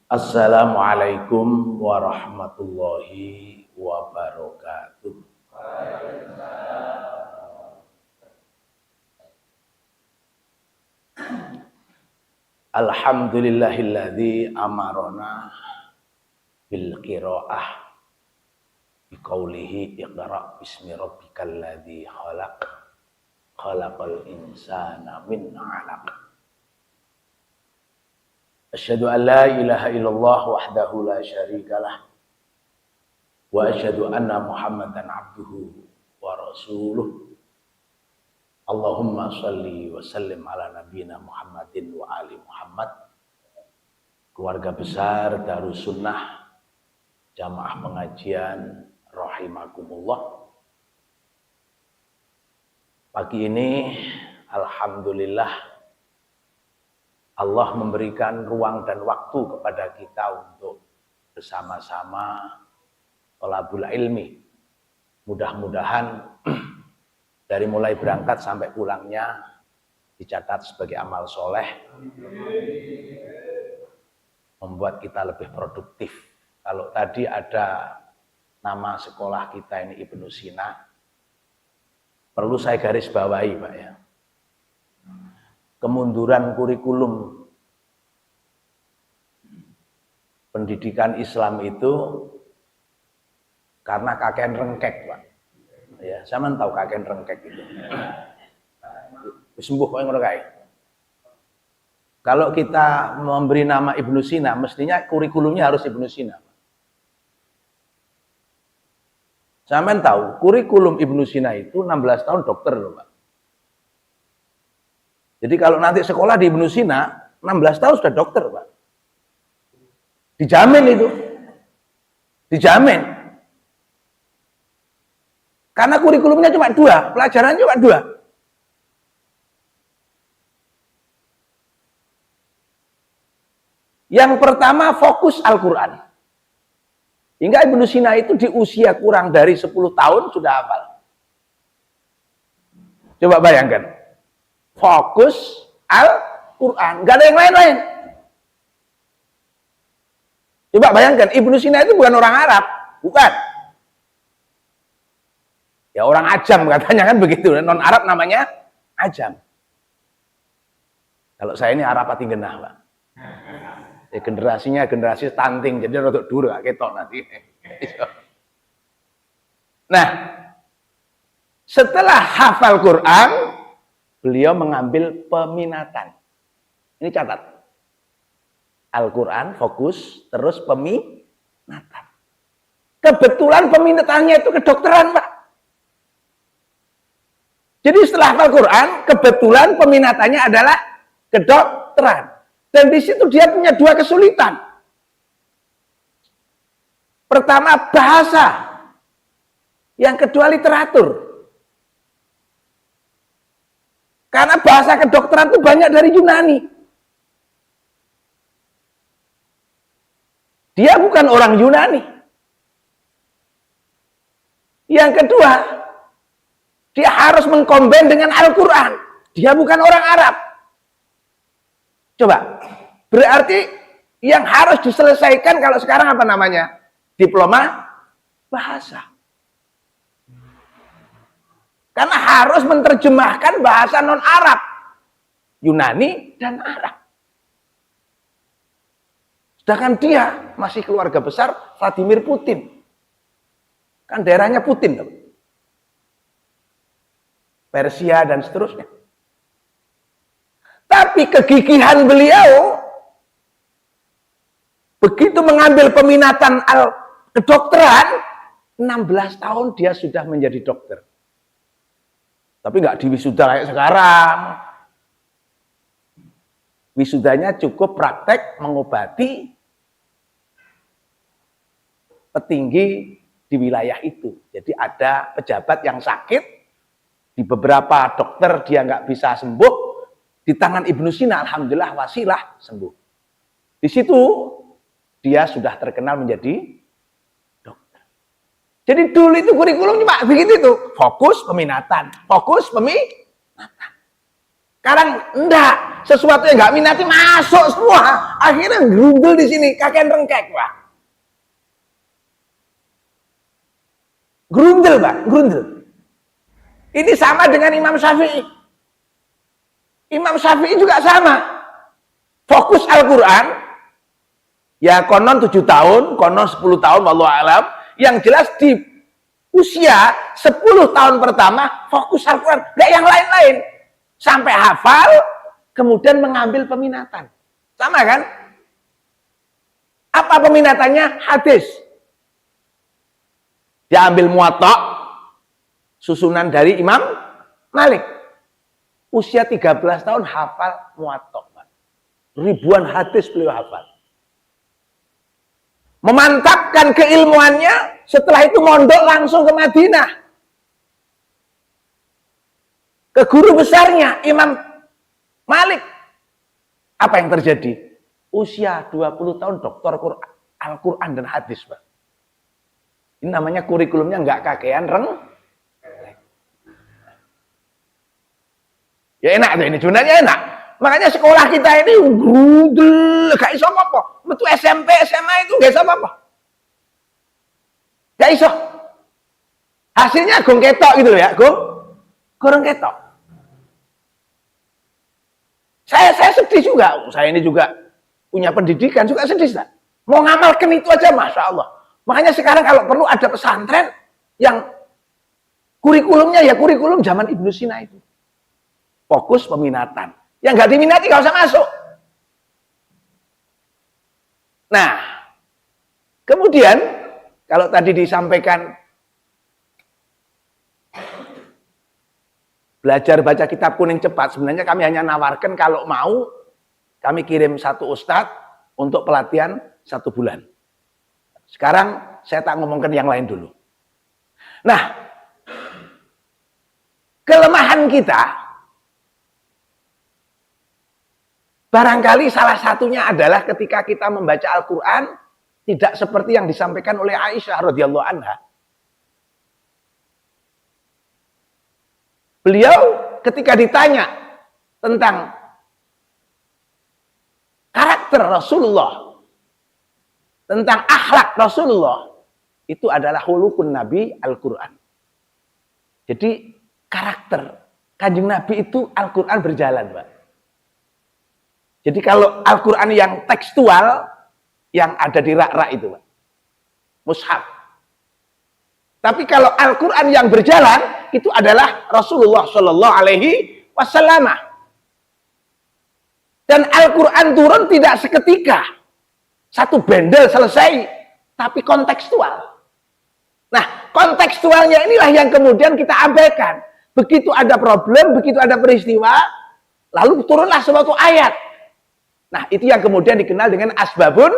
Assalamualaikum warahmatullahi wabarakatuh. Alhamdulillahilladzi amarona bil qiraah biqaulihi iqra bismi rabbikal ladzi khalaqal insana min 'alaq. Asyhadu an la ilaha illallah wahdahu la syarikalah wa asyhadu anna Muhammadan abduhu wa rasuluh. Allahumma shalli wa sallim ala nabiyyina Muhammadin wa ali Muhammad. Keluarga besar Darus Sunnah Jamaah Pengajian rahimakumullah. Pagi ini alhamdulillah Allah memberikan ruang dan waktu kepada kita untuk bersama-sama thalabul ilmi. Mudah-mudahan dari mulai berangkat sampai pulangnya dicatat sebagai amal soleh, membuat kita lebih produktif. Kalau tadi ada nama sekolah kita ini Ibnu Sina, perlu saya garis bawahi Pak ya. Kemunduran kurikulum pendidikan Islam itu karena kakean rengkek Pak. Ya, saya tahu kakean rengkek itu. Sembuh kok ngono kae. Kalau kita memberi nama Ibnu Sina, mestinya kurikulumnya harus Ibnu Sina. Sampeyan tahu, kurikulum Ibnu Sina itu 16 tahun dokter loh, Pak. Jadi kalau nanti sekolah di Ibnu Sina, 16 tahun sudah dokter, Pak. Dijamin itu. Dijamin. Karena kurikulumnya cuma 2, pelajarannya cuma 2. Yang pertama fokus Al-Quran. Hingga Ibnu Sina itu di usia kurang dari 10 tahun sudah hafal. Coba bayangkan. Fokus Al-Quran. Gak ada yang lain-lain. Coba bayangkan, Ibnu Sina itu bukan orang Arab. Bukan. Ya orang Ajam katanya kan begitu. Non Arab namanya Ajam. Kalau saya ini Arab pati genah, Pak. Ya, generasinya generasi stunting, jadi rodok dulu gak ketok nanti. Nah, setelah hafal Quran, beliau mengambil peminatan. Ini catat. Al-Quran fokus, terus peminatan. Kebetulan peminatannya itu kedokteran, Pak. Jadi setelah hafal Quran, kebetulan peminatannya adalah kedokteran. Dan di situ dia punya 2 kesulitan. Pertama bahasa, yang kedua literatur. Karena bahasa kedokteran itu banyak dari Yunani. Dia bukan orang Yunani. Yang kedua, dia harus mengkombin dengan Al-Quran. Dia bukan orang Arab. Coba, berarti yang harus diselesaikan kalau sekarang apa namanya? Diploma bahasa. Karena harus menerjemahkan bahasa non-Arab. Yunani dan Arab. Sedangkan dia masih keluarga besar Vladimir Putin. Kan daerahnya Putin. Persia dan seterusnya. Tapi kegigihan beliau begitu mengambil peminatan kedokteran, 16 tahun dia sudah menjadi dokter. Tapi nggak diwisuda kayak sekarang. Wisudanya cukup praktek mengobati petinggi di wilayah itu. Jadi ada pejabat yang sakit, di beberapa dokter dia nggak bisa sembuh, di tangan Ibnu Sina alhamdulillah wasilah sembuh. Di situ dia sudah terkenal menjadi dokter. Jadi dulu itu kurikulum cuma begitu itu, fokus peminatan, fokus peminatan. Sekarang enggak, sesuatu yang nggak minati masuk semua. Akhirnya gerundel di sini, kakek rengkek, Pak. Gerundel, Pak, gerundel. Ini sama dengan Imam Syafi'i. Imam Syafi'i juga sama. Fokus Al-Quran, ya konon 7 tahun, konon 10 tahun, wallahu alam. Yang jelas di usia 10 tahun pertama, fokus Al-Quran. Nggak yang lain-lain. Sampai hafal, kemudian mengambil peminatan. Sama kan? Apa peminatannya? Hadis. Dia ambil Muwatta, susunan dari Imam Malik. Usia 13 tahun hafal Muwatta. Ribuan hadis beliau hafal. Memantapkan keilmuannya, setelah itu mondok langsung ke Madinah. Ke guru besarnya, Imam Malik. Apa yang terjadi? Usia 20 tahun doktor Al-Quran dan hadis, Pak. Ini namanya kurikulumnya nggak kakean, ya enak tuh ini, sebenarnya enak. Makanya sekolah kita ini grudel, gak iso apa-apa. Betul SMP, SMA itu gak iso apa-apa. Gak iso. Hasilnya gong ketok gitu ya, goreng ketok. Saya sedih juga. Saya ini juga punya pendidikan, juga sedih. Tak? Mau ngamalkan itu aja, Masya Allah. Makanya sekarang kalau perlu ada pesantren yang kurikulumnya ya kurikulum zaman Ibnu Sina itu. Fokus peminatan. Yang nggak diminati nggak usah masuk. Nah, kemudian kalau tadi disampaikan belajar baca kitab kuning cepat, sebenarnya kami hanya nawarkan kalau mau kami kirim satu ustadz untuk pelatihan 1 bulan. Sekarang saya tak ngomongkan yang lain dulu. Nah, kelemahan kita barangkali salah satunya adalah ketika kita membaca Al-Quran tidak seperti yang disampaikan oleh Aisyah radhiyallahu anha. Beliau ketika ditanya tentang karakter Rasulullah, tentang akhlak Rasulullah, itu adalah hulukun Nabi Al-Quran. Jadi karakter Kanjeng Nabi itu Al-Quran berjalan, Pak. Jadi kalau Al-Quran yang tekstual, yang ada di rak-rak itu, Pak. Mushaf. Tapi kalau Al-Quran yang berjalan, itu adalah Rasulullah Shallallahu Alaihi Wasallam. Dan Al-Quran turun tidak seketika. Satu bendel selesai, tapi kontekstual. Nah, kontekstualnya inilah yang kemudian kita abaikan. Begitu ada problem, begitu ada peristiwa, lalu turunlah suatu ayat. Nah, itu yang kemudian dikenal dengan asbabun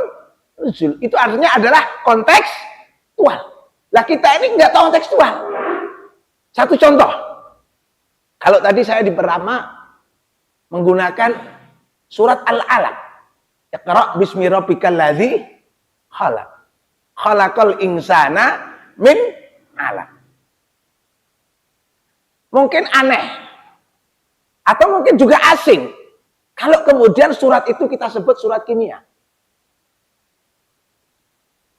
nuzul. Itu artinya adalah kontekstual. Lah kita ini nggak tahu kontekstual. Satu contoh. Kalau tadi saya di Perama menggunakan surat Al-Alaq. Iqra' bismi rabbikal ladzi khalaq. Khalaqal insana min 'alaq. Mungkin aneh atau mungkin juga asing kalau kemudian surat itu kita sebut surat kimia.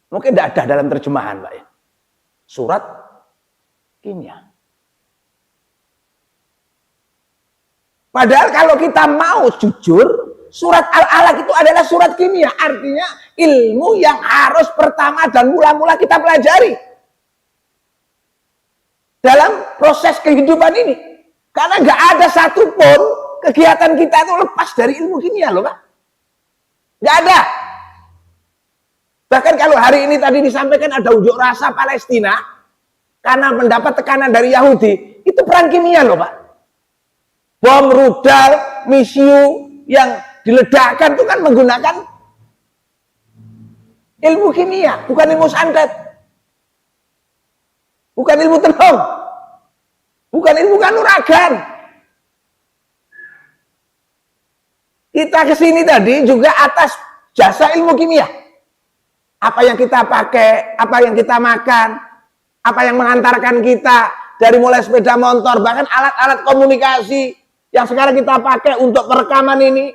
Mungkin tidak ada dalam terjemahan, Pak ya. Surat kimia. Padahal kalau kita mau jujur, surat Al-Alaq itu adalah surat kimia. Artinya ilmu yang harus pertama dan mula-mula kita pelajari dalam proses kehidupan ini. Karena nggak ada satupun kegiatan kita itu lepas dari ilmu kimia loh, Pak. Nggak ada. Bahkan kalau hari ini tadi disampaikan ada unjuk rasa Palestina karena mendapat tekanan dari Yahudi, itu perang kimia loh, Pak. Bom, rudal, misiu yang diledakkan itu kan menggunakan ilmu kimia, bukan ilmu santet, bukan ilmu tenung, bukan ilmu kanuragan. Kita kesini tadi juga atas jasa ilmu kimia. Apa yang kita pakai, apa yang kita makan, apa yang mengantarkan kita dari mulai sepeda motor, bahkan alat-alat komunikasi, yang sekarang kita pakai untuk perekaman ini,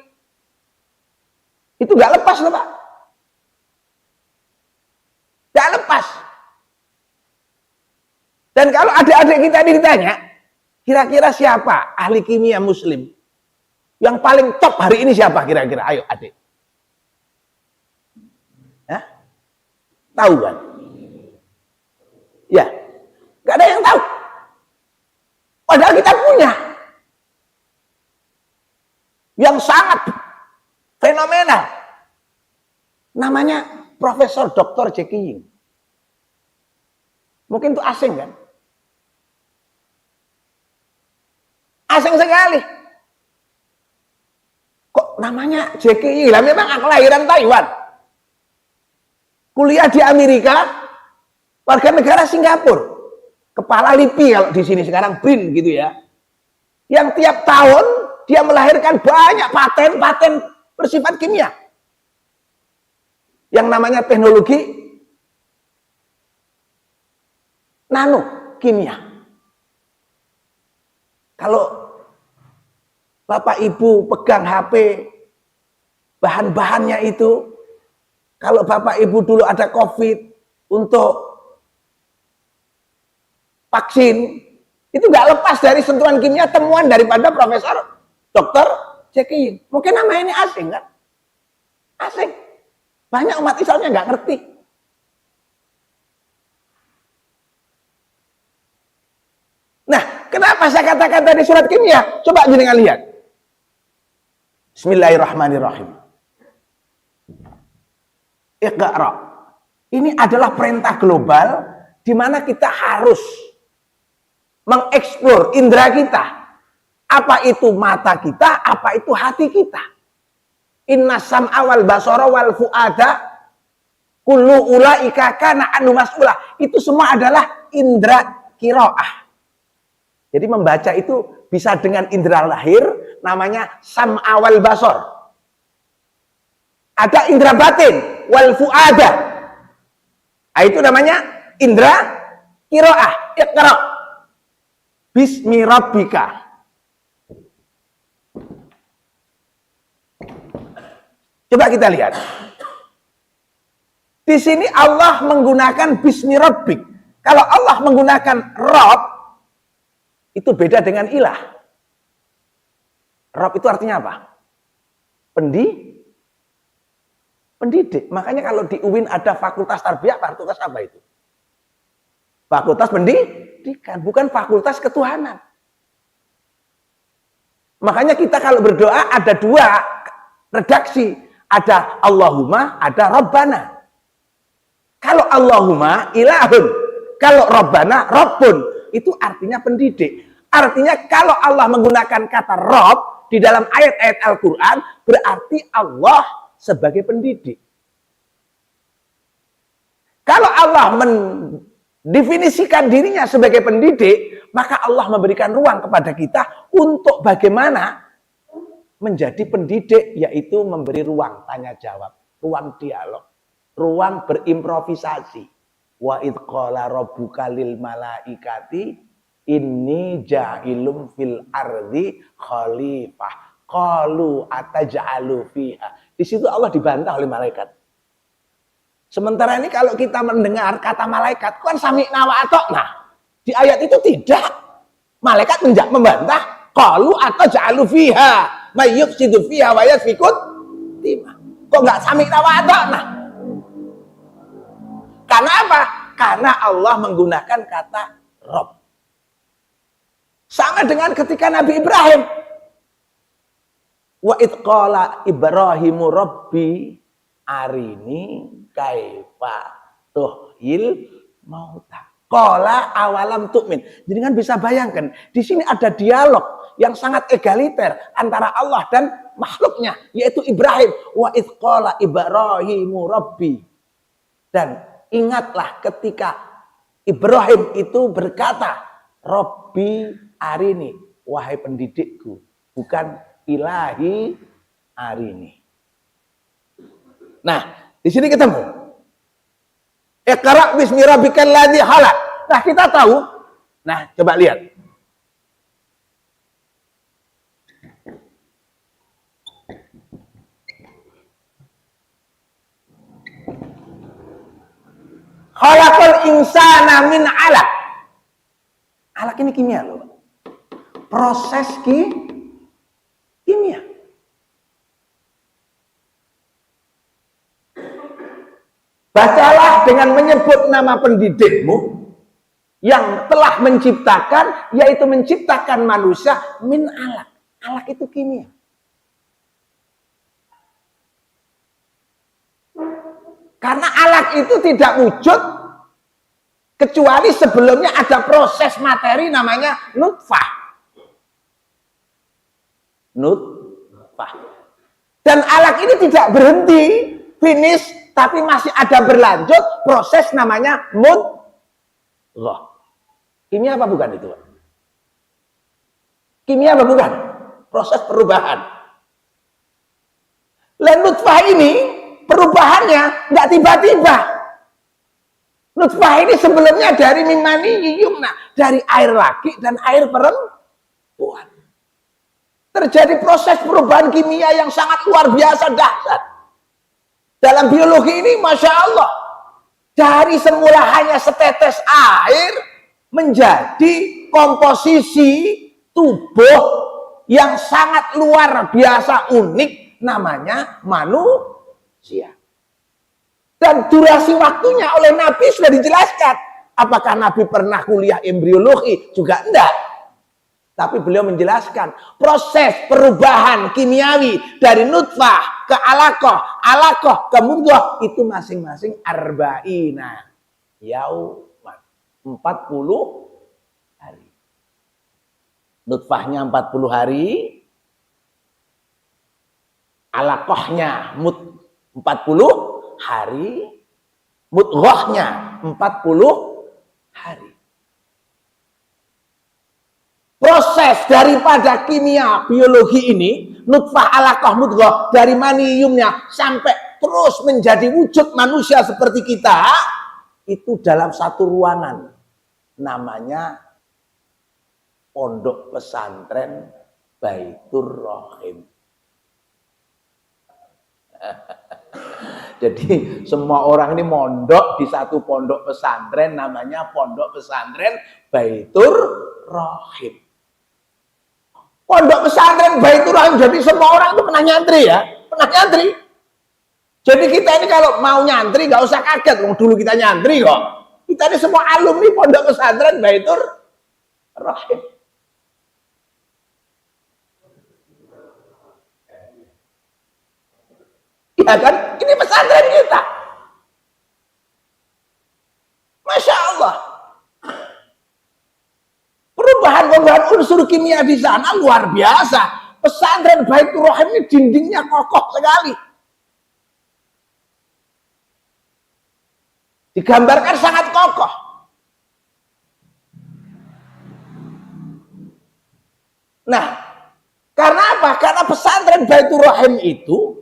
itu nggak lepas loh Pak. Nggak lepas. Dan kalau adik-adik kita ini ditanya, kira-kira siapa ahli kimia muslim yang paling top hari ini siapa kira-kira? Ayo adik. Hah? Tahu kan? Ya, nggak ada yang tahu. Padahal kita punya yang sangat fenomenal. Namanya Profesor Dr. Jackie Ying. Mungkin itu asing kan? Asing sekali. Kok namanya Jackie Ying? Lah memang kelahiran Taiwan. Kuliah di Amerika, warga negara Singapura. Kepala LIPI kalau di sini sekarang BRIN gitu ya. Yang tiap tahun dia melahirkan banyak paten-paten bersifat kimia. Yang namanya teknologi nano kimia. Kalau Bapak Ibu pegang HP, bahan-bahannya itu, kalau Bapak Ibu dulu ada COVID untuk vaksin, itu nggak lepas dari sentuhan kimia temuan daripada Profesor Dr. Jackie Ying. Mungkin nama ini asing kan? Asing. Banyak umat Islamnya nggak ngerti. Nah, kenapa saya katakan tadi surat kimia? Coba jenengan lihat. Bismillahirrahmanirrahim. Iqra. Ini adalah perintah global di mana kita harus mengeksplor indera kita. Apa itu mata kita, apa itu hati kita. Inna sam'a wal basara wal fu'ada kullu ulaika kana anhu mas'ula. Itu semua adalah indera qiraah. Jadi membaca itu bisa dengan indera lahir, namanya sam'a wal basar. Ada indera batin, wal fu'ada. Nah, itu namanya indera qiraah. Iqra. Bismi rabbika. Coba kita lihat. Di sini Allah menggunakan bismi rabbik. Kalau Allah menggunakan Rabb, itu beda dengan ilah. Rabb itu artinya apa? Pendidik. Makanya kalau di UIN ada fakultas tarbiyah, fakultas apa itu? Fakultas pendidikan, bukan fakultas ketuhanan. Makanya kita kalau berdoa ada dua redaksi. Ada Allahumma, ada Rabbana. Kalau Allahumma, ilahun. Kalau Rabbana, Rabbun. Itu artinya pendidik. Artinya kalau Allah menggunakan kata Rabb di dalam ayat-ayat Al-Quran, berarti Allah sebagai pendidik. Kalau Allah mendefinisikan dirinya sebagai pendidik, maka Allah memberikan ruang kepada kita untuk bagaimana menjadi pendidik, yaitu memberi ruang tanya jawab, ruang dialog, ruang berimprovisasi. Wa idh qala rabbuka lil malaikati inni ja'ilum fil ardi khalifah qalu ataj'alu fiha. Di situ Allah dibantah oleh malaikat. Sementara ini kalau kita mendengar kata malaikat, kan sami'na wa ata'na. Di ayat itu tidak. Malaikat membantah, qalu ataj'alu fiha may yufsidu fiha wa yasfikut dima. Kok enggak sami'na wa ata'na? Karena apa? Karena Allah menggunakan kata Rabb. Sama dengan ketika Nabi Ibrahim. Wa idh qala Ibrahimu rabbi arini kaifa tuhyil mauta. Qala awalam tu'min. Jadi kan bisa bayangkan, di sini ada dialog yang sangat egaliter antara Allah dan makhluknya, yaitu Ibrahim. Wa idh qala Ibrahimu rabbi. Dan ingatlah ketika Ibrahim itu berkata, Rabbi arini, wahai pendidikku, bukan ilahi arini. Nah, di sini ketemu. Iqra' bismi rabbikal ladzi khalaq. Nah, kita tahu. Nah, coba lihat. Khalaqal insana min 'alaq. Alaq ini kimia loh. Proses kimia. Bacalah dengan menyebut nama pendidikmu yang telah menciptakan, yaitu menciptakan manusia min 'alaq. Alaq itu kimia. Karena alaq itu tidak wujud kecuali sebelumnya ada proses materi namanya nutfah. Nutfah. Dan alaq ini tidak berhenti, finish, tapi masih ada berlanjut proses namanya mudghah. Kimia apa bukan itu? Kimia apa bukan? Proses perubahan. Dan nutfah ini perubahannya nggak tiba-tiba. Nutfah ini sebelumnya dari mimani yumna, dari air laki dan air perempuan. Terjadi proses perubahan kimia yang sangat luar biasa dahsyat. Dalam biologi ini, Masya Allah, dari semula hanya setetes air menjadi komposisi tubuh yang sangat luar biasa unik, namanya manusia. Dan durasi waktunya oleh Nabi sudah dijelaskan. Apakah Nabi pernah kuliah embriologi? Juga enggak. Tapi beliau menjelaskan proses perubahan kimiawi dari nutfah ke alaqah, alaqah ke mudghah itu masing-masing arba'ina yauman, 40 hari. Nutfahnya 40 hari, alaqahnya 40 hari, mudghahnya 40 hari. Proses daripada kimia biologi ini, nutfah, alaqah, mudghah, dari maniumnya sampai terus menjadi wujud manusia seperti kita, itu dalam satu ruangan. Namanya pondok pesantren Baitur Rahim. Jadi semua orang ini mondok di satu pondok pesantren, namanya pondok pesantren Baitur Rahim. Pondok pesantren Baitur Rahim, jadi semua orang itu pernah nyantri ya, pernah nyantri. Jadi kita ini kalau mau nyantri nggak usah kaget, dulu kita nyantri kok. Kita ini semua alumni pondok pesantren Baitur Rahim. Ya kan? Ini pesantren kita. Masya Allah. Perubahan unsur kimia di sana luar biasa. Pesantren Baitur Rahim ini dindingnya kokoh sekali. Digambarkan sangat kokoh. Nah, karena apa? Karena pesantren Baitur Rahim itu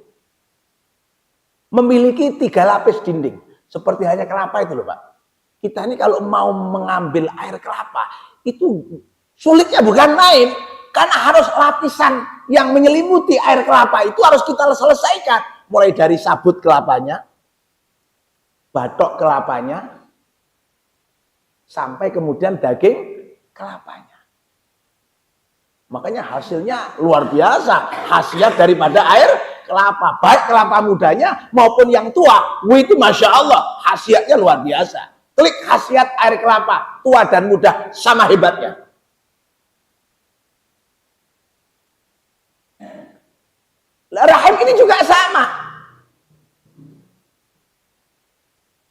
memiliki 3 lapis dinding. Seperti hanya kelapa itu loh Pak. Kita ini kalau mau mengambil air kelapa, itu sulitnya bukan main. Karena harus lapisan yang menyelimuti air kelapa itu harus kita selesaikan. Mulai dari sabut kelapanya, batok kelapanya, sampai kemudian daging kelapanya. Makanya hasilnya luar biasa. Khasiat daripada air kelapa, baik kelapa mudanya maupun yang tua, itu Masya Allah khasiatnya luar biasa. Klik khasiat air kelapa tua dan muda sama hebatnya. Rahim ini juga sama.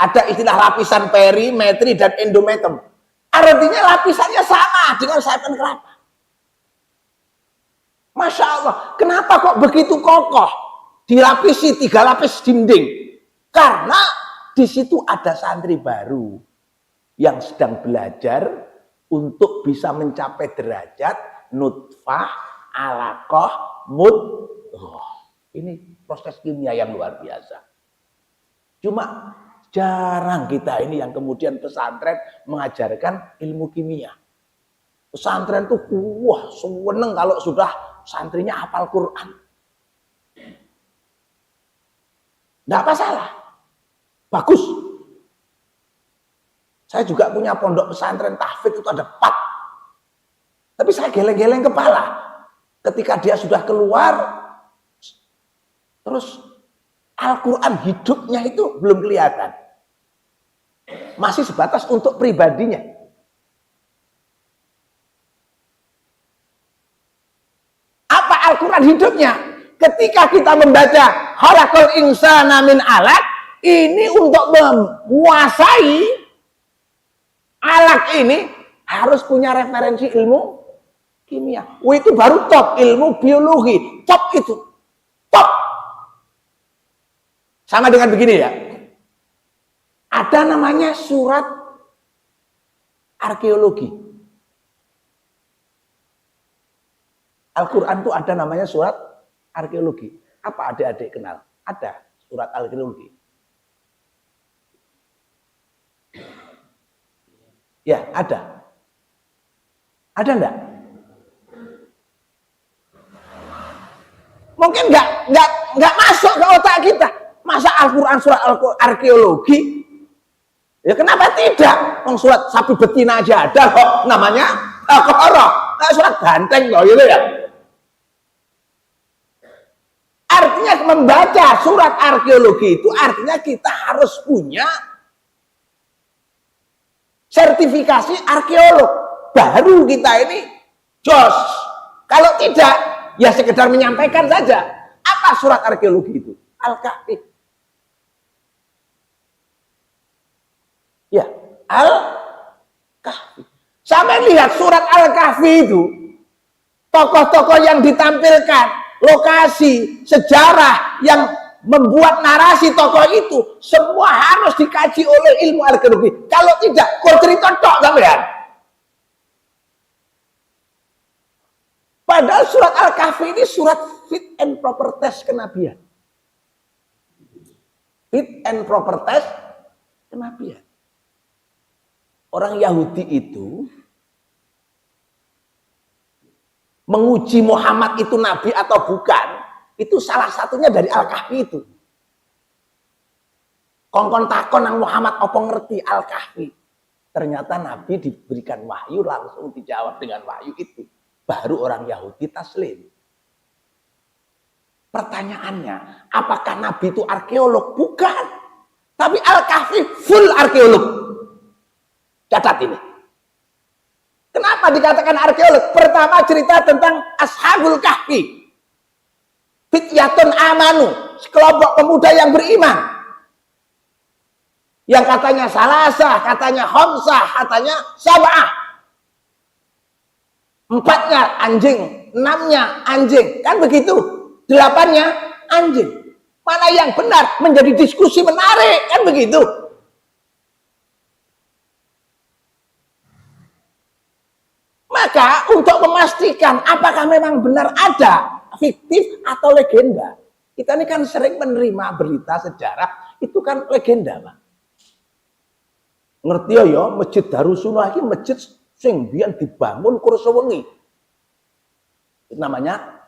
Ada istilah lapisan perimetri dan endometrium. Artinya lapisannya sama dengan sayatan kelapa. Masya Allah, kenapa kok begitu kokoh? Dilapisi 3 lapis dinding. Karena di situ ada santri baru yang sedang belajar untuk bisa mencapai derajat nutfah, alaqah, mudghah. Ini proses kimia yang luar biasa. Cuma jarang kita ini yang kemudian pesantren mengajarkan ilmu kimia. Pesantren tuh wah seneng kalau sudah santrinya hafal Quran. Nggak masalah. Bagus. Saya juga punya pondok pesantren tahfidz itu ada 4. Tapi saya geleng-geleng kepala. Ketika dia sudah keluar, terus Al-Quran hidupnya itu belum kelihatan. Masih sebatas untuk pribadinya. Apa Al-Quran hidupnya? Ketika kita membaca khalaqal insana min alaq, ini untuk menguasai alaq ini harus punya referensi ilmu kimia. Itu baru top, ilmu biologi. Top itu. Top. Sama dengan begini ya. Ada namanya surat arkeologi. Al-Quran itu ada namanya surat arkeologi. Apa adik-adik kenal? Ada surat arkeologi. Ya, ada. Ada enggak? Mungkin enggak masuk ke otak kita. Masa Al-Quran surat arkeologi? Ya kenapa tidak? Surat sapi betina aja ada kok namanya Al-Qur'an. Surat ganteng loh gitu ya. Artinya membaca surat arkeologi itu artinya kita harus punya sertifikasi arkeolog. Baru kita ini jos. Kalau tidak, ya sekedar menyampaikan saja. Apa surat arkeologi itu? Al-Kahfi. Ya, Al-Kahfi. Sampai lihat surat Al-Kahfi itu, tokoh-tokoh yang ditampilkan, lokasi, sejarah yang membuat narasi tokoh itu, semua harus dikaji oleh ilmu arkeologi. Kalau tidak, kok cerita tok sampean. Padahal surat Al-Kahfi ini surat fit and proper test kenabian. Fit and proper test kenabian. Orang Yahudi itu menguji Muhammad itu nabi atau bukan, itu salah satunya dari Al-Kahfi itu. Kongkon takon nang Muhammad apa ngerti Al-Kahfi. Ternyata nabi diberikan wahyu langsung dijawab dengan wahyu itu. Baru orang Yahudi taslim. Pertanyaannya, apakah nabi itu arkeolog? Bukan. Tapi Al-Kahfi full arkeolog. Catat ini. Kenapa dikatakan arkeolog? Pertama cerita tentang Ashabul Kahfi. Fityatun amanu, sekelompok pemuda yang beriman. Yang katanya salasah, katanya khamsah, katanya sab'ah. 4-nya anjing, 6-nya anjing. Kan begitu. 8-nya anjing. Mana yang benar? Menjadi diskusi menarik. Kan begitu. Maka untuk memastikan apakah memang benar ada fiktif atau legenda. Kita ini kan sering menerima berita sejarah, itu kan legenda, Pak. Ngerti ya, Masjid Darussunnah ini masjid sing biyen dibangun kursa wengi. Itu namanya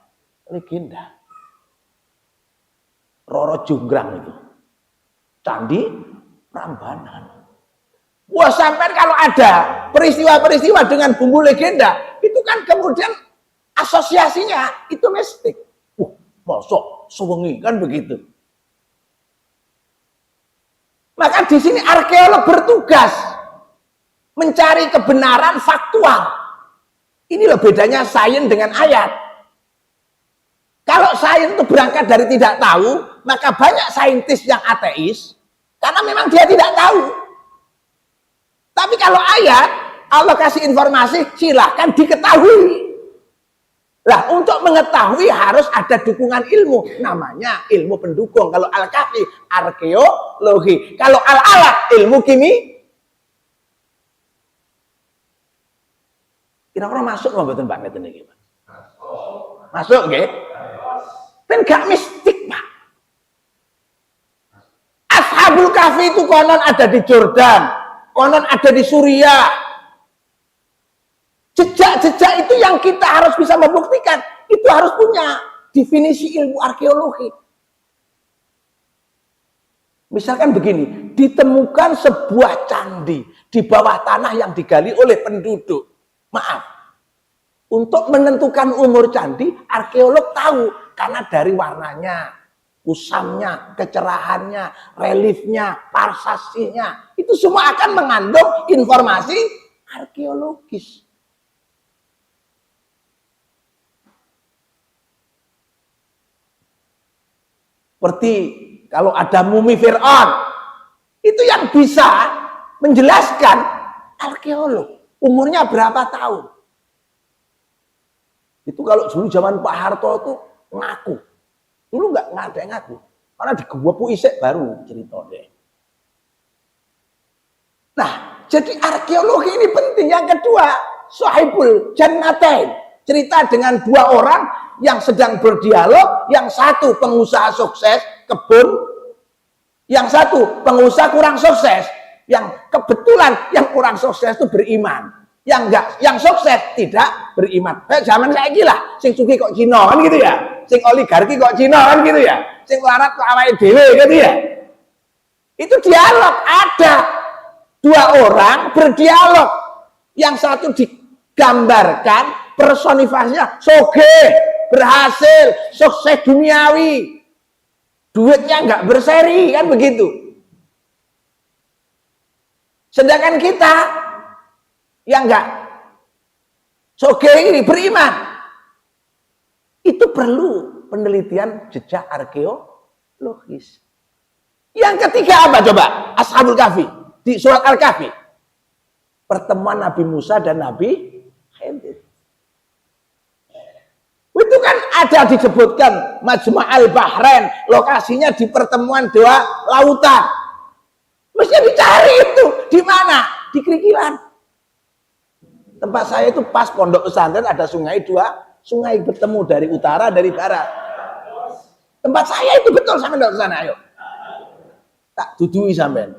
legenda. Roro Jonggrang itu. Candi Prambanan. Wah, sampai kalau ada peristiwa-peristiwa dengan bumbu legenda, itu kan kemudian asosiasinya itu mistik. Mosok sewengi kan begitu. Maka di sini arkeolog bertugas mencari kebenaran faktual. Ini loh bedanya sains dengan ayat. Kalau sains itu berangkat dari tidak tahu, maka banyak saintis yang ateis karena memang dia tidak tahu. Tapi kalau ayat, Allah kasih informasi, silahkan diketahui. Lah, untuk mengetahui harus ada dukungan ilmu. Namanya ilmu pendukung. Kalau Al-Kahfi, arkeologi. Kalau Al-Alaq, ilmu kimi. Kira-kira masuk nggak betul Mbak Ngeten iki, Pak? Masuk, nggih? Kan gak mistik, Pak. Ashabul Kahfi itu konon ada di Jordan. Konon ada di Suriah. Jejak-jejak itu yang kita harus bisa membuktikan. Itu harus punya definisi ilmu arkeologi. Misalkan begini, ditemukan sebuah candi di bawah tanah yang digali oleh penduduk. Maaf, untuk menentukan umur candi, arkeolog tahu karena dari warnanya, kusamnya, kecerahannya, reliefnya, parsasinya, itu semua akan mengandung informasi arkeologis. Seperti kalau ada mumi Fir'aun, itu yang bisa menjelaskan arkeolog. Umurnya berapa tahun? Itu kalau dulu zaman Pak Harto itu ngaku. Dulu nggak ada yang ngaku. Karena di Gua Puisek baru cerita deh. Nah, jadi arkeologi ini penting. Yang kedua, Sahibul Jannatain. Cerita dengan dua orang yang sedang berdialog. Yang satu pengusaha sukses, kebun. Yang satu pengusaha kurang sukses. Yang kebetulan yang kurang sukses itu beriman. Yang enggak, yang sukses tidak beriman. Zaman saya gila, sing suki kok Cina kan gitu ya. Sing oligarki kok Cina kan gitu ya. Sing larat kok awake dhewe gitu ya. Itu dialog, ada dua orang berdialog. Yang satu digambarkan personifikasinya sogeh, berhasil, sukses duniawi. Duitnya enggak berseri kan begitu. Sedangkan kita yang enggak sogeh ini beriman. Itu perlu penelitian jejak arkeologis. Yang ketiga apa coba? Ashabul Kahfi di surat Al-Kahfi. Pertemuan Nabi Musa dan Nabi Khidir. Itu kan ada disebutkan Majma'al Bahrain, lokasinya di pertemuan dua lautan. Mesti dicari itu di mana? Di Krikilan. Tempat saya itu pas pondok pesantren ada sungai, dua sungai bertemu dari utara dari barat. Tempat saya itu betul, sampai ke sana ayo. Tak dudui sampean.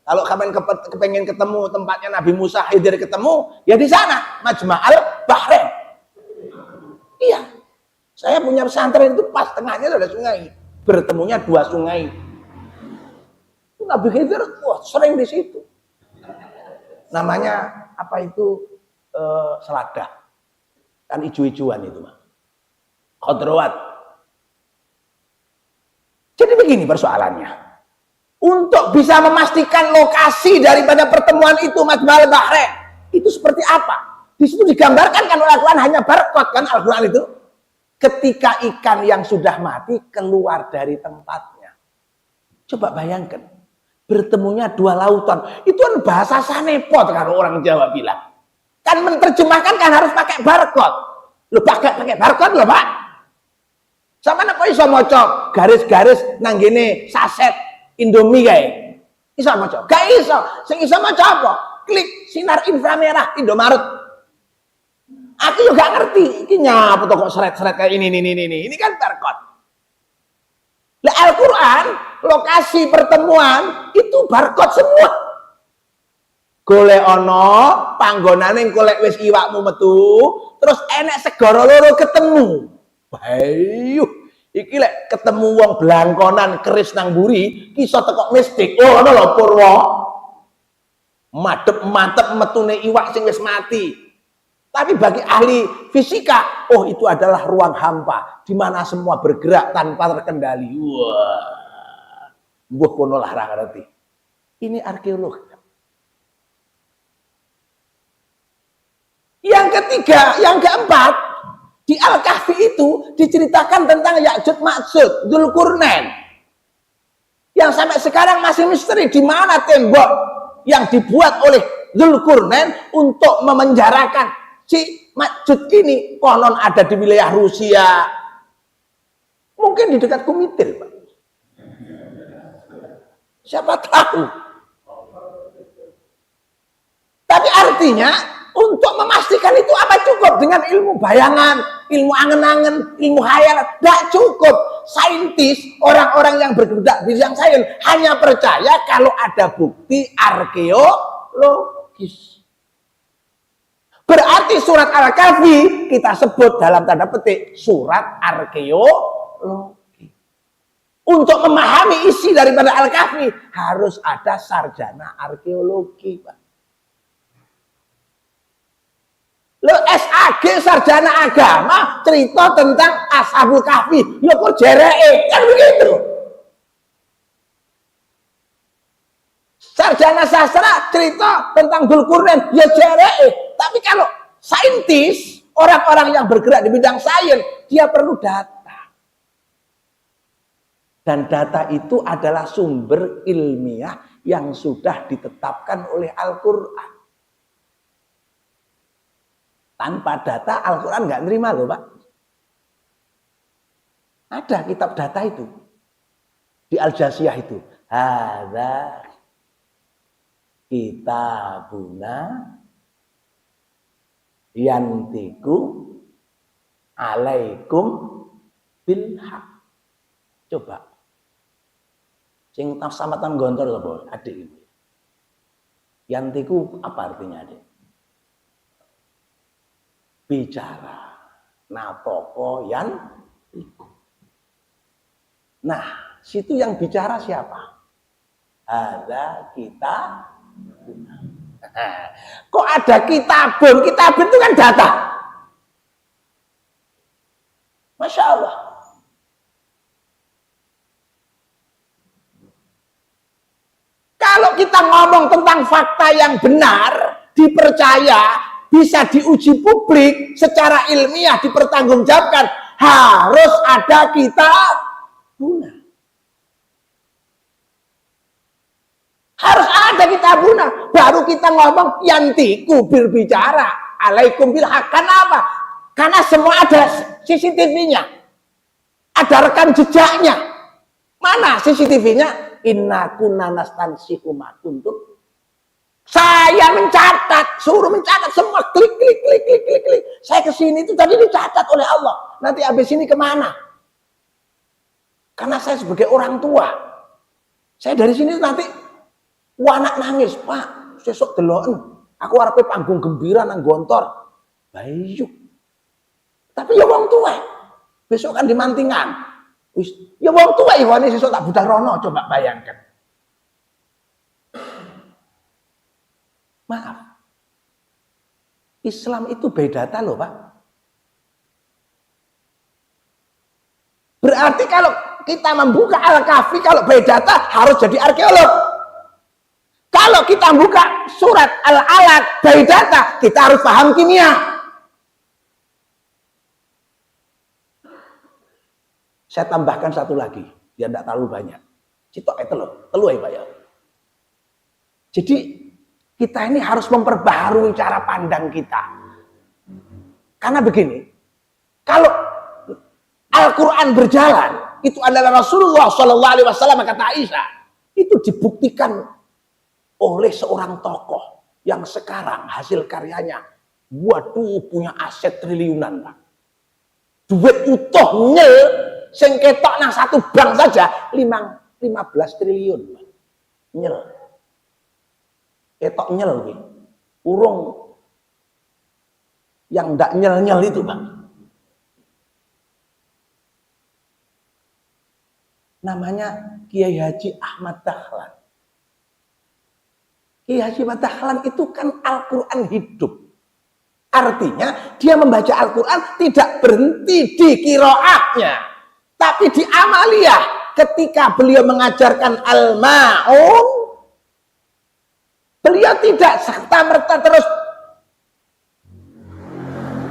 Kalau kalian kepengen ketemu tempatnya Nabi Musa Khidir ketemu, ya di sana Majma'al Bahrain. Iya. Saya punya pesantren itu pas tengahnya ada sungai. Bertemunya dua sungai. Nabi Khidir wah, sering di situ. Namanya apa itu? Seladah. Kan ijo-ijoan itu, Mas. Khadrawat. Jadi begini persoalannya. Untuk bisa memastikan lokasi daripada pertemuan itu Majma'al Bahrain, itu seperti apa? Di situ digambarkan kan oleh Al-Quran hanya barcode kan Al-Quran itu. Ketika ikan yang sudah mati keluar dari tempatnya. Coba bayangkan. Bertemunya dua lautan. Itu kan bahasa sanepot kalau orang Jawa bilang. Kan menerjemahkan kan harus pakai barcode. Lo pakai barcode lo Pak. Sama kok iso maca garis-garis nang ngene saset Indomie kae. Iso maca? Gak iso. Sing iso maca apa? Klik sinar inframerah Indomaret. Aku juga ngerti. Iki nyapa kok seret-seret kayak ini. Ini kan barcode. Lah Al-Quran, lokasi pertemuan itu barcode semua. Golek ono panggonane golek wis iwakmu metu, terus enek segara loro ketemu. Bayu, iki lek ketemu wong blangkonan keris nang mburi, iso teko mistik. Oh, ngono lho Purwa. Madhep mantep metune iwak sing wis mati. Tapi bagi ahli fisika, oh itu adalah ruang hampa di mana semua bergerak tanpa terkendali. Wah, mbuh kono lah ra ngerti. Ini arkeolog. Yang ketiga, yang keempat, di Al-Kahfi itu diceritakan tentang Ya'juj Ma'juj, Dzulqarnain. Yang sampai sekarang masih misteri di mana tembok yang dibuat oleh Dzulqarnain untuk memenjarakan si Ma'juj ini. Konon ada di wilayah Rusia. Mungkin di dekat Kumitil, Pak. Siapa tahu. Tapi artinya untuk memastikan itu apa cukup dengan ilmu bayangan, ilmu angen-angen, ilmu khayalan? Tidak cukup. Saintis, orang-orang yang bergerak di bidang sains hanya percaya kalau ada bukti arkeologis. Berarti surat Al-Kahfi kita sebut dalam tanda petik surat arkeologi. Untuk memahami isi daripada Al-Kahfi harus ada sarjana arkeologi, Pak. Lo SAG sarjana agama cerita tentang Ashabul Kahfi, yo kok jereke kan begitu. Sarjana sastra cerita tentang Dzulqarnain, ya jereke. Tapi kalau saintis, orang-orang yang bergerak di bidang sains, dia perlu data. Dan data itu adalah sumber ilmiah yang sudah ditetapkan oleh Al-Quran. Tanpa data Al-Quran nggak nerima loh Pak. Ada kitab data itu. Di Al-Jasiyah itu. Hadza kitabuna yantiku alaikum bilhaq. Coba. Sing samatan gontor apa? Adik itu. Yantiku apa artinya adik? Bicara. Natoko yantiku. Nah, situ yang bicara siapa? Ada kita. Kok ada kitabun? Kitabun itu kan data. Masya Allah. Kalau kita ngomong tentang fakta yang benar, dipercaya, bisa diuji publik, secara ilmiah dipertanggungjawabkan, harus ada kitabuna. Harus ada kitabuna. Baru kita ngomong yantiku berbicara, alaikum bilhaq. Kenapa? Karena semua ada CCTV-nya. Ada rekam jejaknya. Mana CCTV-nya? Inna kunna nastansihu ma kuntum. Saya mencatat, suruh mencatat semua, klik. Saya kesini itu tadi dicatat oleh Allah. Nanti habis ini kemana? Karena saya sebagai orang tua, saya dari sini nanti anak nangis, Pak, sesok deloken. Aku arepe panggung gembira nang Gontor. Bayu. Tapi ya wong tua. Besok kan dimantingan. Wis, ya wong tua iwane sesuk tak budal rono, coba bayangkan. Maaf. Islam itu beda data loh, Pak. Berarti kalau kita membuka Al-Kahfi, kalau beda data harus jadi arkeolog. Kalau kita buka surat Al-Alaq beda data, kita harus paham kimia. Saya tambahkan satu lagi, biar tidak terlalu banyak. Citok telu ya Pak ya. Jadi kita ini harus memperbaharui cara pandang kita. Karena begini, kalau Al-Quran berjalan, itu adalah Rasulullah SAW kata Aisyah, itu dibuktikan oleh seorang tokoh yang sekarang hasil karyanya, waduh punya aset triliunan Pak. Duit utuh nyel, sing ketok nang satu bank saja 15 triliun nyel. Ketok nyel nih. Urung yang ndak nyel-nyel itu, Bang. Namanya Kiai Haji Ahmad Dahlan. Kiai Haji Ahmad Dahlan itu kan Al-Quran hidup. Artinya dia membaca Al-Quran tidak berhenti di qiraatnya, tapi di amaliyah. Ketika beliau mengajarkan Al-Ma'un, beliau tidak serta-merta terus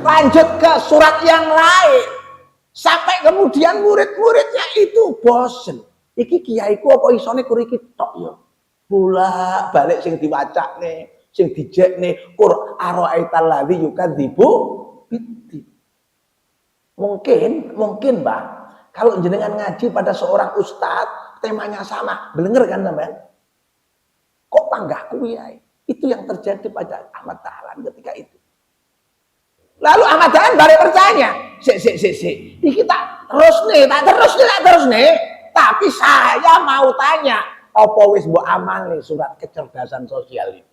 lanjut ke surat yang lain. Sampai kemudian murid-muridnya itu bosen. Iki kiaiku apa isone kuriki tok ya. Bolak balik sing diwacane, sing dijekne Qur'an ara'aital ladzi yukadzibu biddin. Mungkin Mbak, kalau jenengan ngaji pada seorang ustadz, temanya sama, bener kan sampean? Kok panggahku ya? Itu yang terjadi pada Ahmad Dahlan ketika itu. Lalu Ahmad Dahlan balik bertanya, si kita terus nih. Tapi saya mau tanya, apa wis mbok amal nih surat kecerdasan sosial ini?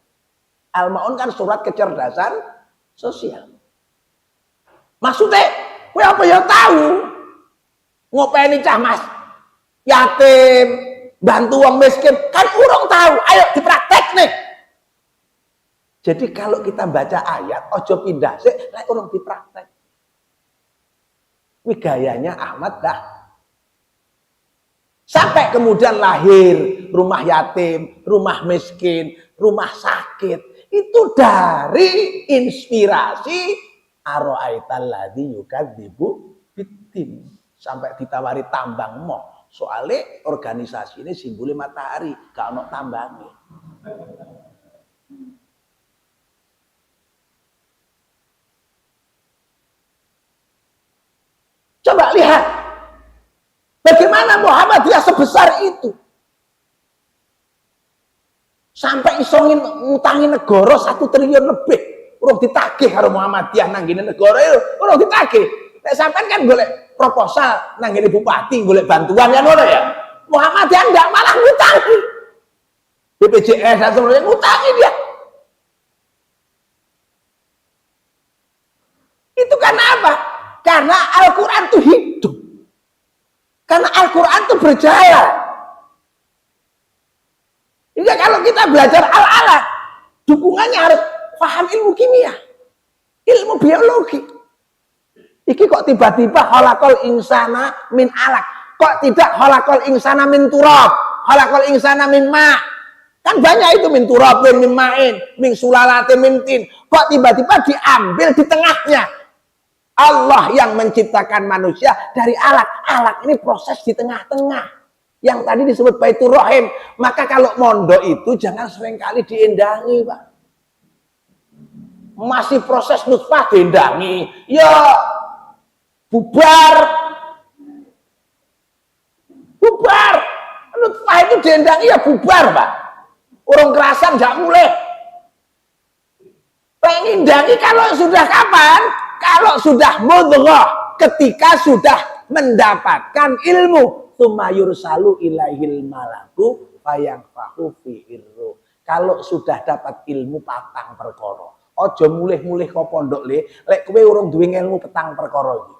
Al-Ma'un kan surat kecerdasan sosial. Maksudnya, kowe apa ya tahu? Ngopeni cah mas yatim, bantu wong miskin, kan urung tahu. Ayo dipraktek nih. Jadi kalau kita baca ayat, ojo pindah sik, lek urung dipraktek. Wih gayanya Ahmad dah. Sampai kemudian lahir rumah yatim, rumah miskin, rumah sakit. Itu dari inspirasi aro'aital ladzi yukadzibu biddin. Sampai ditawari tambang moh. Soalnya organisasi ini simbole matahari, gak ono tambangnya. Coba lihat bagaimana Muhammadiyah sebesar itu. Sampai isongin ngutangi negara 1 triliun lebih. Urung ditagih karo Muhammadiyah nanggine negara itu, urung ditagih. Nek sampean kan golek proposal nanggine bupati, golek bantuan kan ngono ya. Muhammadiyah ndak malah ngutangi. BPJS dan semuanya ngutangi dia. Itu karena apa? Karena Al-Quran itu hidup. Karena Al-Quran itu berjalan. Hingga kalau kita belajar al-alat, dukungannya harus paham ilmu kimia, ilmu biologi. Iki kok tiba-tiba khalaqal insana min alaq. Kok tidak khalaqal insana min turab, khalaqal insana min ma. Kan banyak itu min turabin, min ma'in, min sulalatin, min tin. Kok tiba-tiba diambil di tengahnya? Allah yang menciptakan manusia dari alat. Alat ini proses di tengah-tengah. Yang tadi disebut Baitur Rahim. Maka kalau mondok itu jangan seringkali diendangi, Pak. Masih proses nutfah diendangi. Ya, bubar. Bubar. Nutfah itu diendangi ya bubar, Pak. Orang kerasan gak mulai. Pengindangi kalau sudah kapan? Kalau sudah mudghah, ketika sudah mendapatkan ilmu, tsumma yursalu ilaihil malaku fayanfahu fi'ir ruh. Kalau sudah dapat ilmu patang perkara. Aja mulih-mulih kok pondok le, lek kowe urung duwe ilmu petang perkara iki.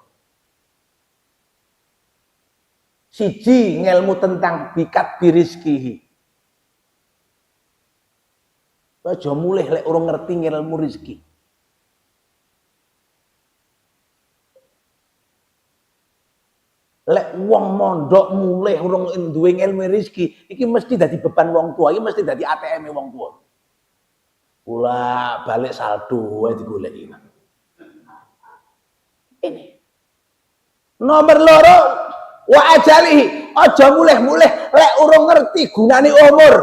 Siji, ngelmu tentang bikat birizkihi. Aja mulih lek urung ngerti ilmu rezeki. Lek wong mondok mulih urung duwe ilmu rezeki, iki mesti dadi beban wong tua, iki mesti dadi ATM wong tua. Pula balik saldo wae digoleki. Ini. Nomor loro wa ajalihi, aja mulih-mulih lek urung ngerti gunane umur.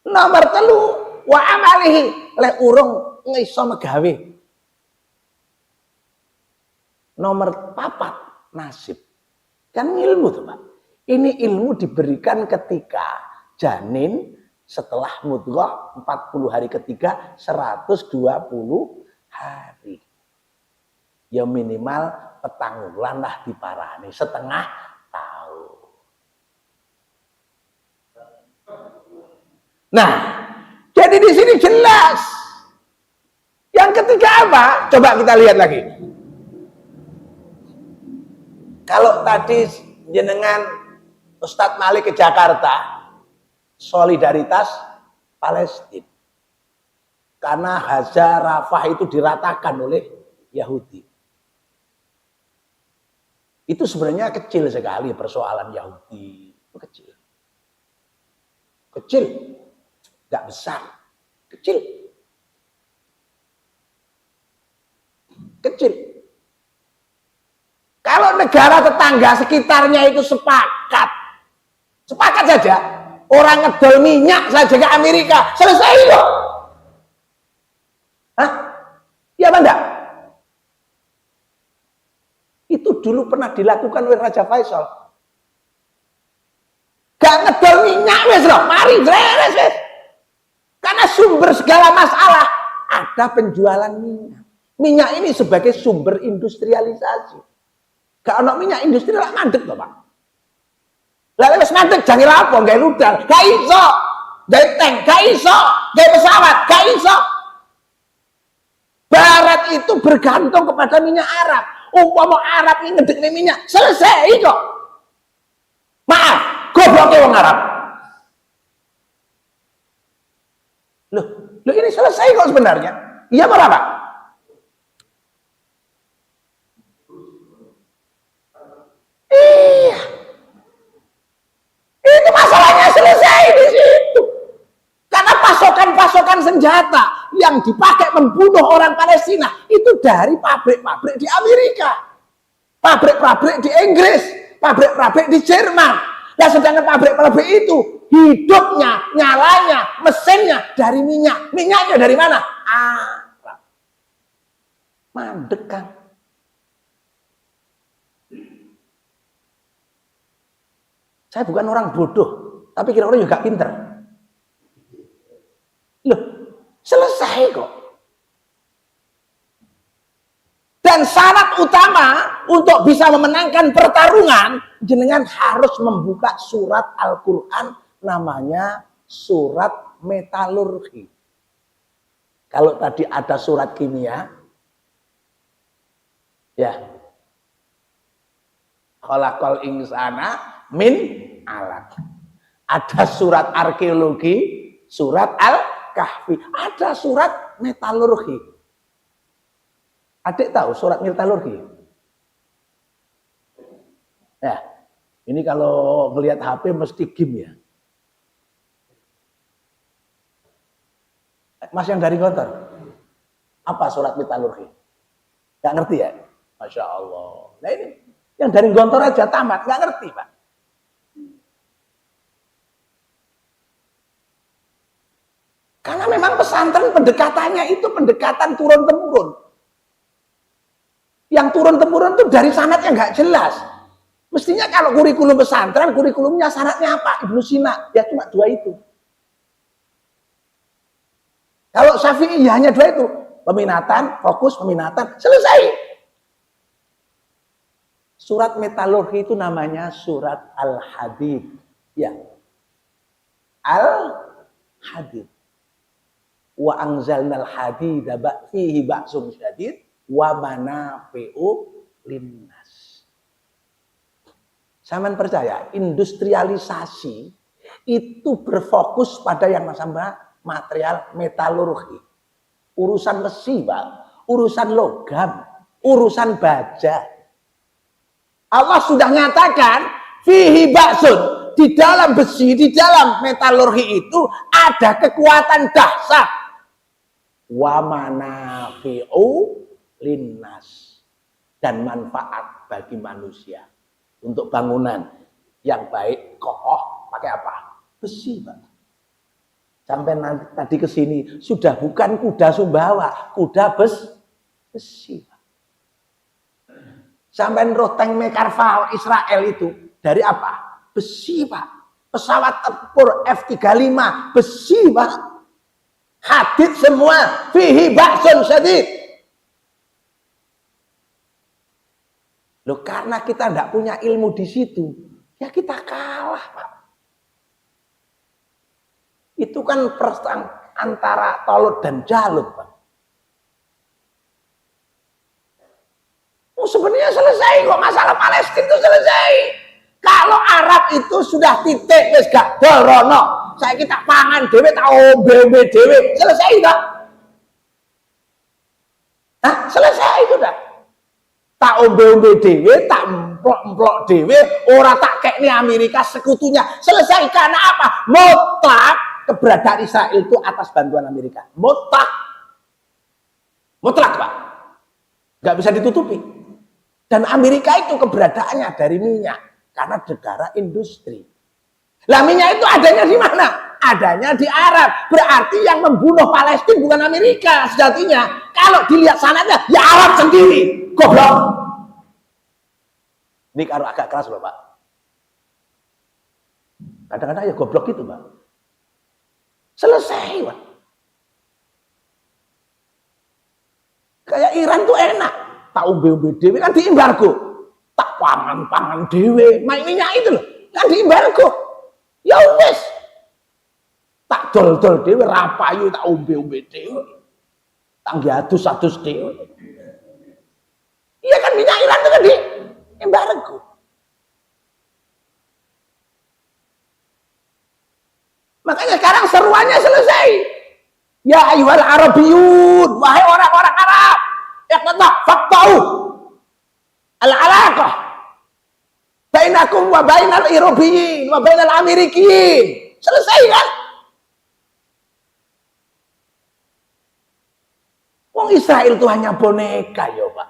Nomor telu wa amalihi, lek urung iso megawe. Nomor 4 nasib. Kan ilmu tuh, Pak. Ini ilmu diberikan ketika janin setelah mudghah 40 hari ketiga 120 hari. Ya minimal petang wulan lah diparani, setengah tahun. Nah, jadi di sini jelas. Yang ketiga apa? Coba kita lihat lagi. Kalau tadi jenengan Ustadz Malik ke Jakarta, solidaritas Palestina. Karena Gaza, Rafah itu diratakan oleh Yahudi. Itu sebenarnya kecil sekali persoalan Yahudi. Itu kecil. Kecil. Gak besar. Kecil. Kecil. Kalau negara tetangga sekitarnya itu sepakat saja, orang ngedol minyak saja ke Amerika, selesai kok. Hah? Iya apa enggak? Itu dulu pernah dilakukan oleh Raja Faisal. Gak ngedol minyak wes loh, mari beres wes. Karena sumber segala masalah ada penjualan minyak. Minyak ini sebagai sumber industrialisasi. Gak ada minyak industri lah mandek toh, Pak. Lah wis mandek jange lapo gawe rudal, gak iso. Gawe tank, gak iso. Gawe pesawat, gak iso. Barat itu bergantung kepada minyak Arab. Umpama Arab ini ngedekne minyak, selesai kok. Maaf, gobloknya wong Arab. Loh, ini selesai kok sebenarnya. Iya apa Pak? Iya. Itu masalahnya selesai di situ. Karena pasokan-pasokan senjata yang dipakai membunuh orang Palestina itu dari pabrik-pabrik di Amerika, pabrik-pabrik di Inggris, pabrik-pabrik di Jerman. Nah, sedangkan pabrik-pabrik itu hidupnya, nyalanya, mesinnya dari minyak. Minyaknya dari mana? Arab. Mandek kan? Saya bukan orang bodoh, tapi kira-kira juga pinter. Loh, selesai kok. Dan syarat utama untuk bisa memenangkan pertarungan, jenengan harus membuka surat Al-Quran, namanya surat metalurgi. Kalau tadi ada surat kimia, ya, khalaqal insana min alaq. Ada surat arkeologi, surat Al-Kahfi, ada surat metalurgi. Adik tahu surat metalurgi? Ya, ini kalau melihat HP mesti game ya. Mas yang dari Gontor, apa surat metalurgi? Gak ngerti ya? Masya Allah. Nah ini, yang dari Gontor aja tamat, gak ngerti Pak. Karena memang pesantren pendekatannya itu pendekatan turun-temurun. Yang turun-temurun itu dari sanad yang nggak jelas. Mestinya kalau kurikulum pesantren, kurikulumnya syaratnya apa? Ibnu Sina, ya cuma 2 itu. Kalau Syafi'i ya hanya 2 itu. Peminatan, fokus, peminatan, selesai. Surat metalurgi itu namanya surat Al-Hadid. Ya. Al-Hadid. Wa anzalnal hadida fihi ba'sun syadid wa manafi'u linnas. Saman percaya industrialisasi itu berfokus pada yang sama material metalurgi. Urusan besi, Pak, urusan logam, urusan baja. Allah sudah nyatakan fihi ba'sun, di dalam besi, di dalam metalurgi itu ada kekuatan dahsyat. Wa manafi'u linnas, dan manfaat bagi manusia. Untuk bangunan yang baik, kokoh, pakai apa? Besi, Pak. Sampai nanti tadi ke sini sudah bukan kuda Sumbawa, kuda besi, Pak. Sampai roh tank Mekarva Israel itu dari apa? Besi, Pak. Pesawat tempur F-35 besi, Pak. Hadid semua, fihi ba'sun syadid. Loh, karena kita tidak punya ilmu di situ, ya kita kalah, Pak. Itu kan perang antara Tolut dan Jalut, Pak. Oh, sebenarnya selesai kok, masalah Palestina itu selesai. Kalau Arab itu sudah titik, wis gak dorono. Saya kita pangan dewe, tak ombe dewe, selesai tak? Hah? Selesai sudah. Tak ombe dewe, tak emplok dewe, ora tak kekne Amerika sekutunya. Selesai karena apa? Mutlak keberadaan Israel itu atas bantuan Amerika. Mutlak. Mutlak, Pak. Gak bisa ditutupi. Dan Amerika itu keberadaannya dari minyak. Karena negara industri. Lah minyak itu adanya di mana? Adanya di Arab. Berarti yang membunuh Palestina bukan Amerika sejatinya. Kalau dilihat sanadnya, ya Arab sendiri. Goblok. Ini kalau agak keras loh, Pak. Kadang-kadang ya goblok gitu, Pak. Selesai, Pak. Kayak Iran tuh enak. Tak umbe-umbe dewe kan diembargo. Tak pangan-pangan dewe. Main minyak itu loh. Kan diembargo. Ya wes. Tak dol-dol dewe, rapayu, tak umbe-umbe dewe. Tak diadus-adus dewe. Iya kan minyak Iran itu kan diembargo. Makanya sekarang seruannya selesai. Ya ayyuhal arabiyun, wahai orang-orang Arab, iqtata faqta'u al-alaqah bainakum wa bainal Irabiyyin wa bainal Amerikiyin. Selesai kan? Wong Israel itu hanya boneka ya Pak.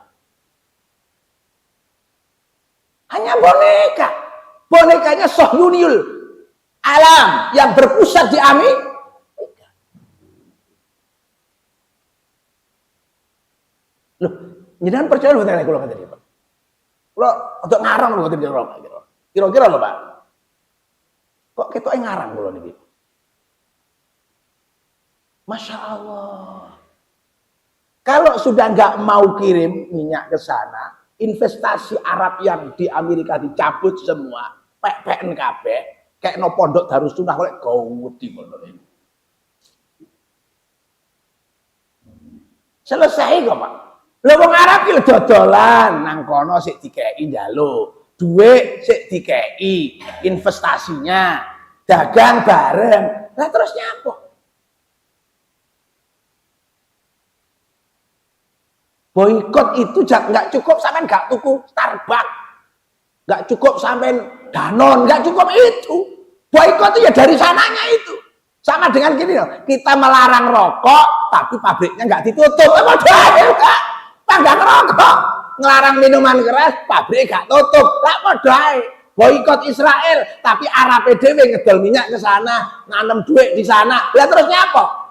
Hanya boneka. Bonekanya Sohyuniul Alam yang berpusat di Amerika. Loh, jangan percaya loh kalau kata dia Pak. Kalau untuk ngarang loh kata dia kira-kira loh Pak. Kok ketok ngarang loh nih. Masya Allah. Kalau sudah nggak mau kirim minyak ke sana, investasi Arab yang di Amerika dicabut semua, PNKB, kayak no pondok Darussunnah oleh gawuti pondok ini. Selesai kok Pak. Lha wong Arab iki dodolan nang kono sik dikeki njaluk, duit sik dikeki, investasinya, dagang bareng. Lah terus nyapa? Boikot itu nggak cukup sampean nggak tuku Starbucks, nggak cukup sampean Danone, nggak cukup itu. Boikot itu ya dari sananya itu. Sama dengan gini loh, kita melarang rokok, tapi pabriknya nggak ditutup. Nggak ngerokok, ngelarang minuman keras, pabrik nggak tutup. Lah modal. Boikot Israel, tapi Arab dhewe ngedol minyak ke sana, nanam duit di sana. Lah terus nyapa?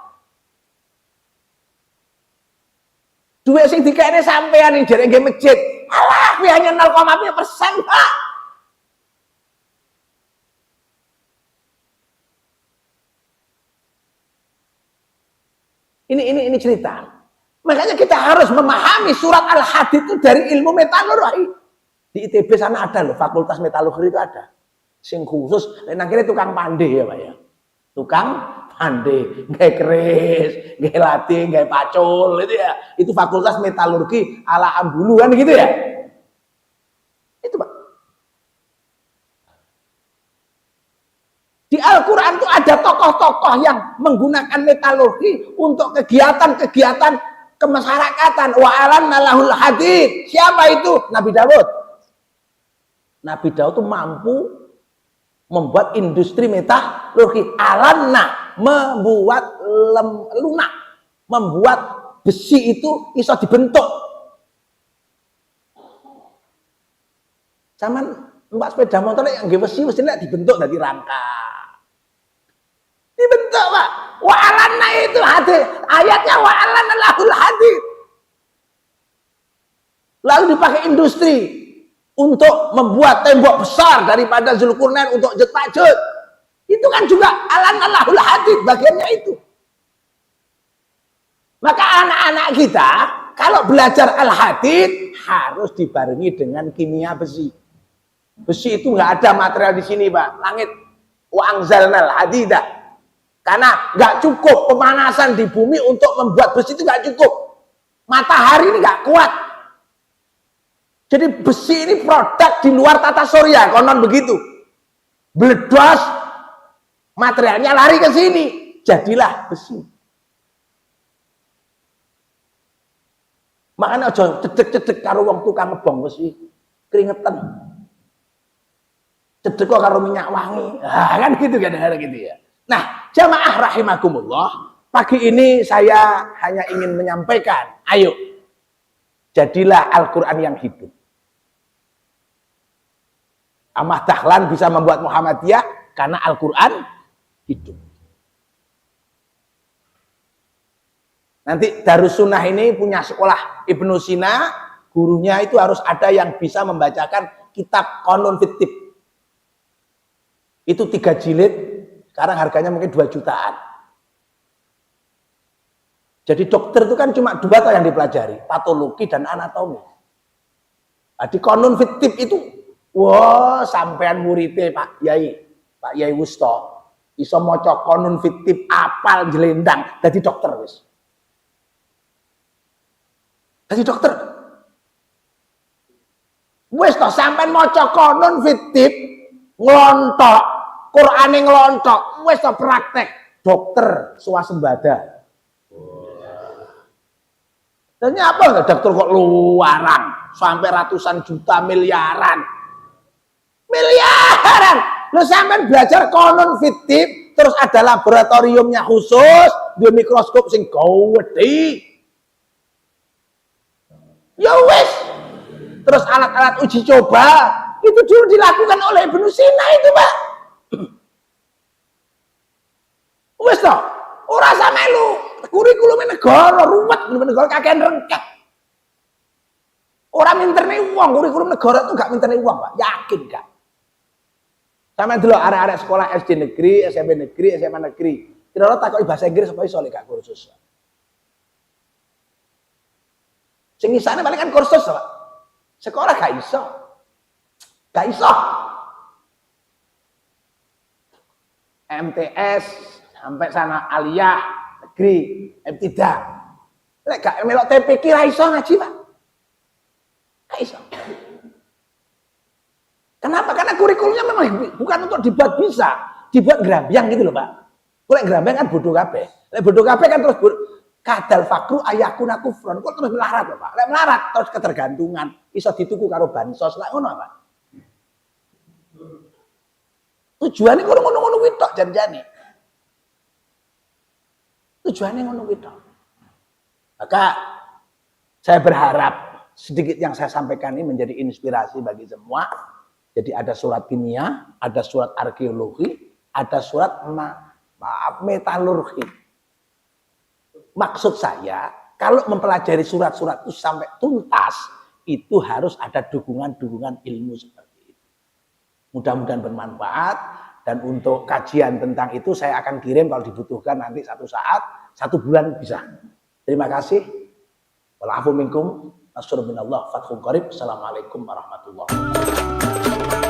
Duit sing dikene sampean ning jere nggih masjid. Alah, kuwi hanya 0,5%, Pak. Ini cerita. Makanya kita harus memahami surat Al-Hadid itu dari ilmu metalurgi. Di ITB sana ada loh, fakultas metalurgi itu ada. Sing khusus, akhirnya tukang pandai ya Pak ya. Tukang pandai, nggak keris, nggak latih, nggak pacul itu ya. Itu fakultas metalurgi ala Ambulu kan gitu ya. Itu Pak. Di Al-Quran itu ada tokoh-tokoh yang menggunakan metalurgi untuk kegiatan-kegiatan kemasyarakatan. Wa alanna lahul hadid. Siapa itu? Nabi Daud. Nabi Daud itu mampu membuat industri metalurgi. Alanna, membuat lunak, membuat besi itu iso dibentuk. Zaman numpak sepeda motor yang nggih besi mestinya dibentuk dari rangka. Dibentuk Pak. Wa'alanna itu hadis. Ayatnya wa'alanna lahul hadis. Lalu dipakai industri untuk membuat tembok besar daripada Zulkarnain untuk Jetpajut. Itu kan juga alanna lahul hadis bagiannya itu. Maka anak-anak kita kalau belajar al-hadid harus dibarengi dengan kimia besi. Besi itu nggak ada material di sini Pak. Langit wa anzalnal hadida. Karena nggak cukup pemanasan di bumi untuk membuat besi itu nggak cukup. Matahari ini nggak kuat. Jadi besi ini produk di luar tata surya, konon begitu. Bledos, materialnya lari ke sini, jadilah besi. Makanya aja cedek-cedek karo wong tukang ngebong besi, keringetan. Cedek kok karo minyak wangi, kan gitu kadang-kadang gitu ya. Nah, jamaah rahimakumullah, pagi ini saya hanya ingin menyampaikan, ayo, jadilah Al-Quran yang hidup. Ahmad Dahlan bisa membuat Muhammadiyah karena Al-Quran hidup. Nanti Darussunnah ini punya sekolah Ibnu Sina, gurunya itu harus ada yang bisa membacakan kitab Qanun Fittib. Itu 3 jilid. Sekarang harganya mungkin 2 jutaan. Jadi dokter itu kan cuma 2 yang dipelajari, patologi dan anatomi. Nah, di Qanun Fittib itu, wah sampean muridnya Pak Yai Wusto, iso maca Qanun Fittib apal jelendang, jadi dokter wis. Jadi dokter. Wis to sampean maca Qanun Fittib nglontok Qur'ane nglontok, wis to praktek dokter swasembada. Dan apa enggak dokter kok luaran sampai ratusan juta miliaran. Miliaran. Lu sampean belajar konon fiktif terus ada laboratoriumnya khusus, di mikroskop sing gede. Ya wis. Terus alat-alat uji coba itu dulu dilakukan oleh Ibnu Sina itu, Pak. Wis toh, ora sampe lu kurikulum negara ruwet, negara kakean rengket. Ora minterne uang, kurikulum negara itu gak minterne uang, Pak. Yakin gak? Sampe dulu arek-arek sekolah SD negeri, SMP negeri, SMA negeri. Kira-kira takoki bahasa Inggris apa iso lek gak kursus. Sing isane paling kan kursus, Pak. Sekolah gak iso. Gak iso. MTS sampai sana aliyah negeri, tidak. Lek gak melok TPQ ra iso ngaji, Pak. Gak iso. Kenapa? Karena kurikulumnya memang bukan untuk dibuat bisa, dibuat gerambyang gitu loh, Pak. Lek gerambyang kan bodoh kabeh. Lek bodoh kabeh kan terus kadal fakru ayakuna kufron. Kok terus melarat loh, Pak. Lek melarat terus ketergantungan, iso dituku karo bansos lek ngono, Pak. Tujuannya ngono-ngono kuwi tok janjane. Tujuannya ngono kuwi tok. Maka saya berharap sedikit yang saya sampaikan ini menjadi inspirasi bagi semua. Jadi ada surat kimia, ada surat arkeologi, ada surat metalurgi. Maksud saya, kalau mempelajari surat-surat itu sampai tuntas, itu harus ada dukungan-dukungan ilmu seperti itu. Mudah-mudahan bermanfaat, dan untuk kajian tentang itu saya akan kirim kalau dibutuhkan nanti satu saat, 1 bulan bisa. Terima kasih. Wa'alaikum minkum. Nasrun minallah, fathun qarib. Assalamualaikum warahmatullahi wabarakatuh.